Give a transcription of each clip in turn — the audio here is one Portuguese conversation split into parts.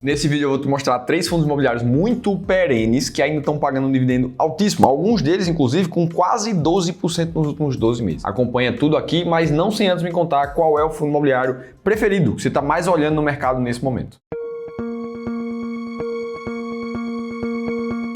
Nesse vídeo eu vou te mostrar 3 fundos imobiliários muito perenes que ainda estão pagando um dividendo altíssimo. Alguns deles, inclusive, com quase 12% nos últimos 12 meses. Acompanha tudo aqui, mas não sem antes me contar qual é o fundo imobiliário preferido, que você está mais olhando no mercado nesse momento.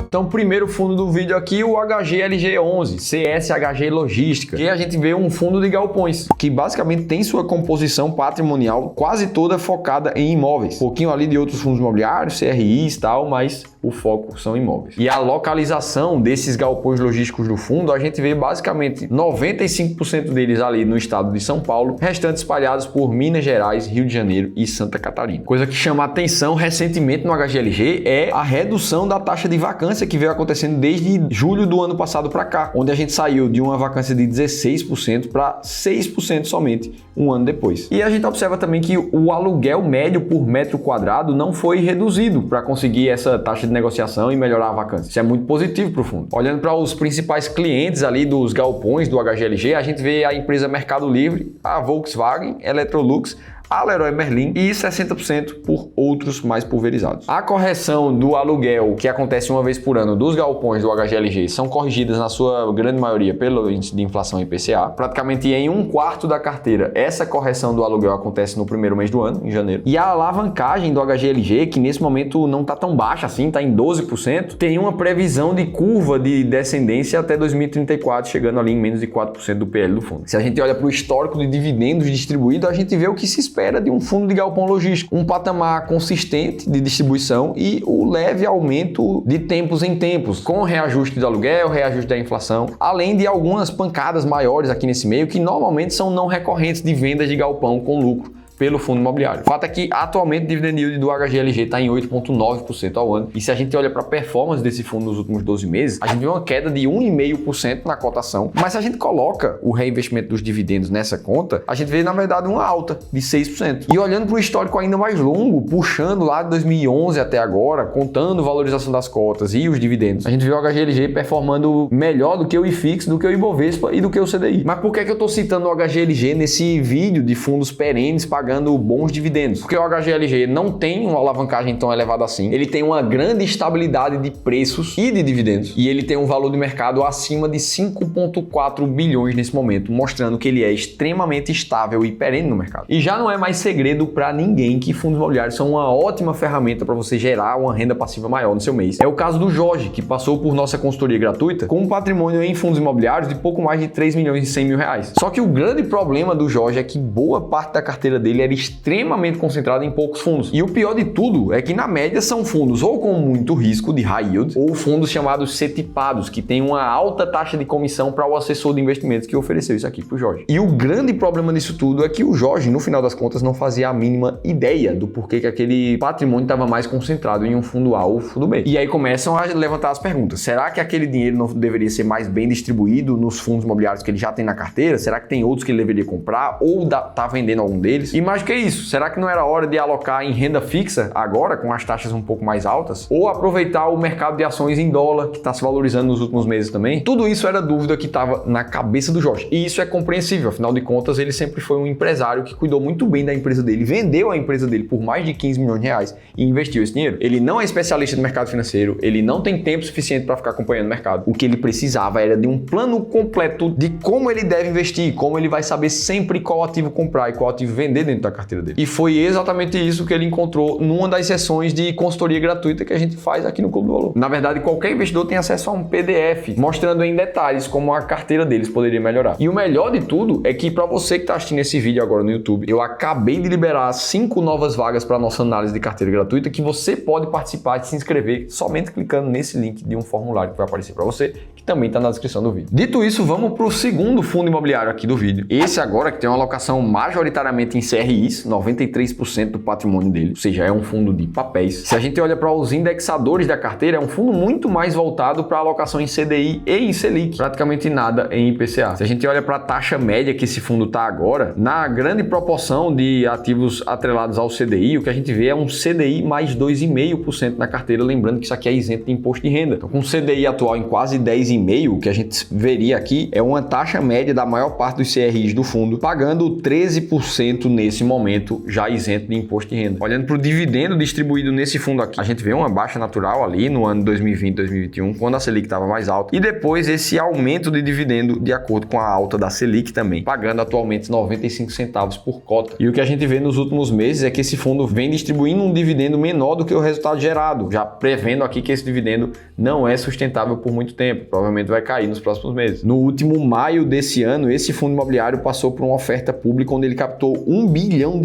Então, o primeiro fundo do vídeo aqui, o HGLG11, CSHG Logística, que a gente vê um fundo de galpões, que basicamente tem sua composição patrimonial quase toda focada em imóveis. Um pouquinho ali de outros fundos imobiliários, CRIs e tal, mas o foco são imóveis. E a localização desses galpões logísticos do fundo, a gente vê basicamente 95% deles ali no estado de São Paulo, restantes espalhados por Minas Gerais, Rio de Janeiro e Santa Catarina. Coisa que chama atenção recentemente no HGLG é a redução da taxa de vacância que veio acontecendo desde julho do ano passado para cá, onde a gente saiu de uma vacância de 16% para 6% somente um ano depois. E a gente observa também que o aluguel médio por metro quadrado não foi reduzido para conseguir essa taxa de negociação e melhorar a vacância. Isso é muito positivo para o fundo. Olhando para os principais clientes ali dos galpões do HGLG, a gente vê a empresa Mercado Livre, a Volkswagen, Electrolux, a Leroy Merlin e 60% por outros mais pulverizados. A correção do aluguel, que acontece uma vez por ano dos galpões do HGLG, são corrigidas na sua grande maioria pelo índice de inflação IPCA. Praticamente em 1/4 da carteira, essa correção do aluguel acontece no primeiro mês do ano, em janeiro. E a alavancagem do HGLG, que nesse momento não está tão baixa assim, está em 12%, tem uma previsão de curva de descendência até 2034, chegando ali em menos de 4% do PL do fundo. Se a gente olha para o histórico de dividendos distribuídos, a gente vê o que se espera de um fundo de galpão logístico, um patamar consistente de distribuição e o leve aumento de tempos em tempos, com reajuste do aluguel, reajuste da inflação, além de algumas pancadas maiores aqui nesse meio que normalmente são não recorrentes de vendas de galpão com lucro pelo fundo imobiliário. O fato é que atualmente o dividend yield do HGLG está em 8,9% ao ano, e se a gente olha para a performance desse fundo nos últimos 12 meses, a gente vê uma queda de 1,5% na cotação, mas se a gente coloca o reinvestimento dos dividendos nessa conta, a gente vê na verdade uma alta de 6%. E olhando para o histórico ainda mais longo, puxando lá de 2011 até agora, contando valorização das cotas e os dividendos, a gente vê o HGLG performando melhor do que o IFIX, do que o Ibovespa e do que o CDI. Mas por que eu estou citando o HGLG nesse vídeo de fundos perenes pagando bons dividendos? Porque o HGLG não tem uma alavancagem tão elevada assim, ele tem uma grande estabilidade de preços e de dividendos, e ele tem um valor de mercado acima de 5,4 bilhões nesse momento, mostrando que ele é extremamente estável e perene no mercado. E já não é mais segredo para ninguém que fundos imobiliários são uma ótima ferramenta para você gerar uma renda passiva maior no seu mês. É o caso do Jorge, que passou por nossa consultoria gratuita com um patrimônio em fundos imobiliários de pouco mais de 3 milhões e 100 mil reais. Só que o grande problema do Jorge é que boa parte da carteira dele era extremamente concentrado em poucos fundos. E o pior de tudo é que na média são fundos ou com muito risco de high yield ou fundos chamados C-tipados, que tem uma alta taxa de comissão para o assessor de investimentos que ofereceu isso aqui para o Jorge. E o grande problema disso tudo é que o Jorge, no final das contas, não fazia a mínima ideia do porquê que aquele patrimônio estava mais concentrado em um fundo A ou fundo B. E aí começam a levantar as perguntas. Será que aquele dinheiro não deveria ser mais bem distribuído nos fundos imobiliários que ele já tem na carteira? Será que tem outros que ele deveria comprar ou tá vendendo algum deles? E mais que isso, será que não era hora de alocar em renda fixa agora, com as taxas um pouco mais altas? Ou aproveitar o mercado de ações em dólar, que está se valorizando nos últimos meses também? Tudo isso era dúvida que estava na cabeça do Jorge. E isso é compreensível, afinal de contas, ele sempre foi um empresário que cuidou muito bem da empresa dele, vendeu a empresa dele por mais de 15 milhões de reais e investiu esse dinheiro. Ele não é especialista no mercado financeiro, ele não tem tempo suficiente para ficar acompanhando o mercado. O que ele precisava era de um plano completo de como ele deve investir, como ele vai saber sempre qual ativo comprar e qual ativo vender dentro da carteira dele. E foi exatamente isso que ele encontrou numa das sessões de consultoria gratuita que a gente faz aqui no Clube do Valor. Na verdade, qualquer investidor tem acesso a um PDF mostrando em detalhes como a carteira deles poderia melhorar. E o melhor de tudo é que para você que está assistindo esse vídeo agora no YouTube, eu acabei de liberar 5 novas vagas para nossa análise de carteira gratuita que você pode participar e se inscrever somente clicando nesse link de um formulário que vai aparecer para você, que também está na descrição do vídeo. Dito isso, vamos para o segundo fundo imobiliário aqui do vídeo. Esse agora que tem uma alocação majoritariamente em CRIs, 93% do patrimônio dele, ou seja, é um fundo de papéis. Se a gente olha para os indexadores da carteira, é um fundo muito mais voltado para alocação em CDI e em Selic, praticamente nada em IPCA. Se a gente olha para a taxa média que esse fundo está agora, na grande proporção de ativos atrelados ao CDI, o que a gente vê é um CDI mais 2,5% na carteira, lembrando que isso aqui é isento de imposto de renda. Então, com o CDI atual em quase 10,5%, o que a gente veria aqui é uma taxa média da maior parte dos CRIs do fundo, pagando 13% nesse nesse momento já isento de imposto de renda. Olhando para o dividendo distribuído nesse fundo aqui, a gente vê uma baixa natural ali no ano 2020, 2021, quando a Selic estava mais alta, e depois esse aumento de dividendo de acordo com a alta da Selic também, pagando atualmente 95 centavos por cota. E o que a gente vê nos últimos meses é que esse fundo vem distribuindo um dividendo menor do que o resultado gerado, já prevendo aqui que esse dividendo não é sustentável por muito tempo, provavelmente vai cair nos próximos meses. No último maio desse ano, esse fundo imobiliário passou por uma oferta pública onde ele captou R$1 bilhão,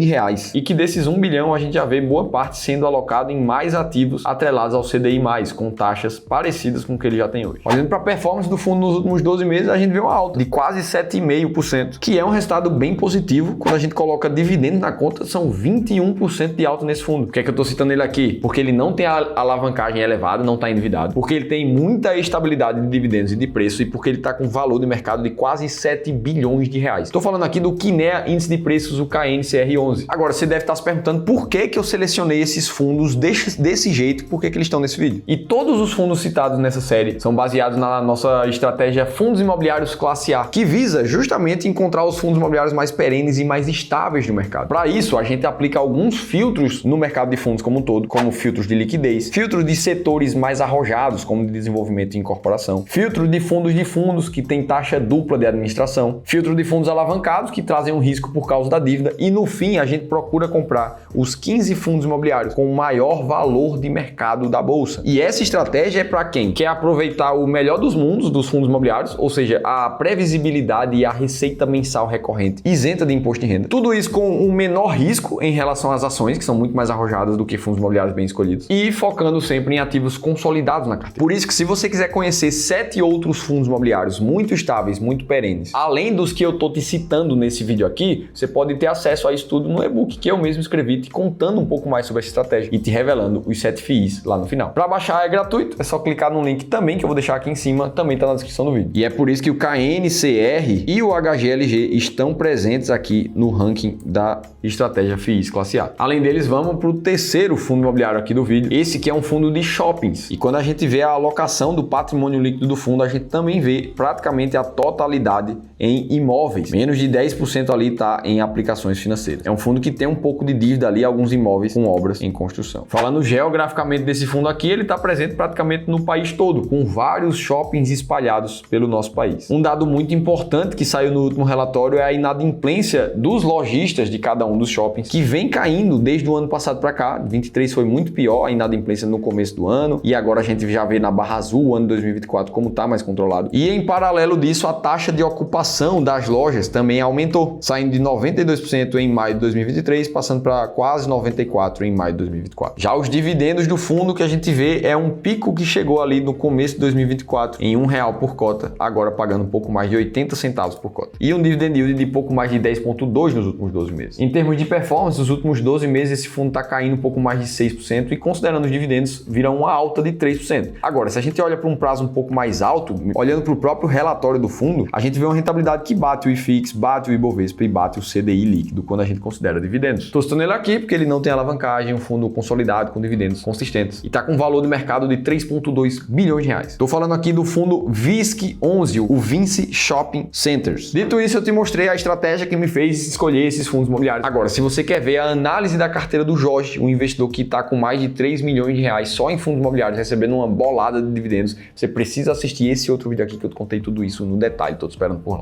e que desses 1 bilhão a gente já vê boa parte sendo alocado em mais ativos atrelados ao CDI+, com taxas parecidas com o que ele já tem hoje. Olhando para a performance do fundo nos últimos 12 meses, a gente vê uma alta de quase 7,5%, que é um resultado bem positivo. Quando a gente coloca dividendos na conta, são 21% de alta nesse fundo. Por que é que eu estou citando ele aqui? Porque ele não tem a alavancagem elevada, não está endividado, porque ele tem muita estabilidade de dividendos e de preço e porque ele está com valor de mercado de quase 7 bilhões de reais. Estou falando aqui do Kinea Índice de Preços, o KNCR11. Agora, você deve estar se perguntando por que eu selecionei esses fundos desse jeito, por que eles estão nesse vídeo. E todos os fundos citados nessa série são baseados na nossa estratégia Fundos Imobiliários Classe A, que visa justamente encontrar os fundos imobiliários mais perenes e mais estáveis no mercado. Para isso, a gente aplica alguns filtros no mercado de fundos como um todo, como filtros de liquidez, filtros de setores mais arrojados, como de desenvolvimento e incorporação, filtro de fundos que tem taxa dupla de administração, filtro de fundos alavancados que trazem um risco por causa da dívida e, no fim, a gente procura comprar os 15 fundos imobiliários com o maior valor de mercado da bolsa. E essa estratégia é para quem quer aproveitar o melhor dos mundos dos fundos imobiliários, ou seja, a previsibilidade e a receita mensal recorrente isenta de imposto de renda. Tudo isso com um menor risco em relação às ações, que são muito mais arrojadas do que fundos imobiliários bem escolhidos, e focando sempre em ativos consolidados na carteira. Por isso que se você quiser conhecer 7 outros fundos imobiliários muito estáveis, muito perenes, além dos que eu tô te citando nesse vídeo aqui, você pode ter acesso a isso tudo no e-book que eu mesmo escrevi, te contando um pouco mais sobre essa estratégia e te revelando os 7 FIIs lá no final. Para baixar é gratuito, é só clicar no link também que eu vou deixar aqui em cima, também tá na descrição do vídeo. E é por isso que o KNCR e o HGLG estão presentes aqui no ranking da estratégia FIIs Classe A. Além deles, vamos para o terceiro fundo imobiliário aqui do vídeo, esse que é um fundo de shoppings. E quando a gente vê a alocação do patrimônio líquido do fundo, a gente também vê praticamente a totalidade em imóveis. Menos de 10% ali está em aplicações financeiras. É um fundo que tem um pouco de dívida ali, alguns imóveis com obras em construção. Falando geograficamente desse fundo aqui, ele está presente praticamente no país todo, com vários shoppings espalhados pelo nosso país. Um dado muito importante que saiu no último relatório é a inadimplência dos lojistas de cada um dos shoppings, que vem caindo desde o ano passado para cá. 23 foi muito pior a inadimplência no começo do ano, e agora a gente já vê na barra azul o ano 2024 como está mais controlado. E em paralelo disso, a taxa de ocupação das lojas também aumentou, saindo de 92% em maio de 2023, passando para quase 94% em maio de 2024. Já os dividendos do fundo que a gente vê é um pico que chegou ali no começo de 2024 em R$1 por cota, agora pagando um pouco mais de 80 centavos por cota. E um dividend yield de pouco mais de 10,2% nos últimos 12 meses. Em termos de performance, nos últimos 12 meses esse fundo está caindo um pouco mais de 6% e considerando os dividendos, vira uma alta de 3%. Agora, se a gente olha para um prazo um pouco mais alto, olhando para o próprio relatório do fundo, a gente vê uma rentabilidade que bate o IFIX, bate o Ibovespa e bate o CDI líquido quando a gente considera dividendos. Estou citando ele aqui porque ele não tem alavancagem, um fundo consolidado com dividendos consistentes e está com um valor de mercado de 3,2 bilhões de reais. Estou falando aqui do fundo VISC11, o Vinci Shopping Centers. Dito isso, eu te mostrei a estratégia que me fez escolher esses fundos imobiliários. Agora, se você quer ver a análise da carteira do Jorge, um investidor que está com mais de 3 milhões de reais só em fundos imobiliários, recebendo uma bolada de dividendos, você precisa assistir esse outro vídeo aqui que eu te contei tudo isso no detalhe. Estou te esperando por lá.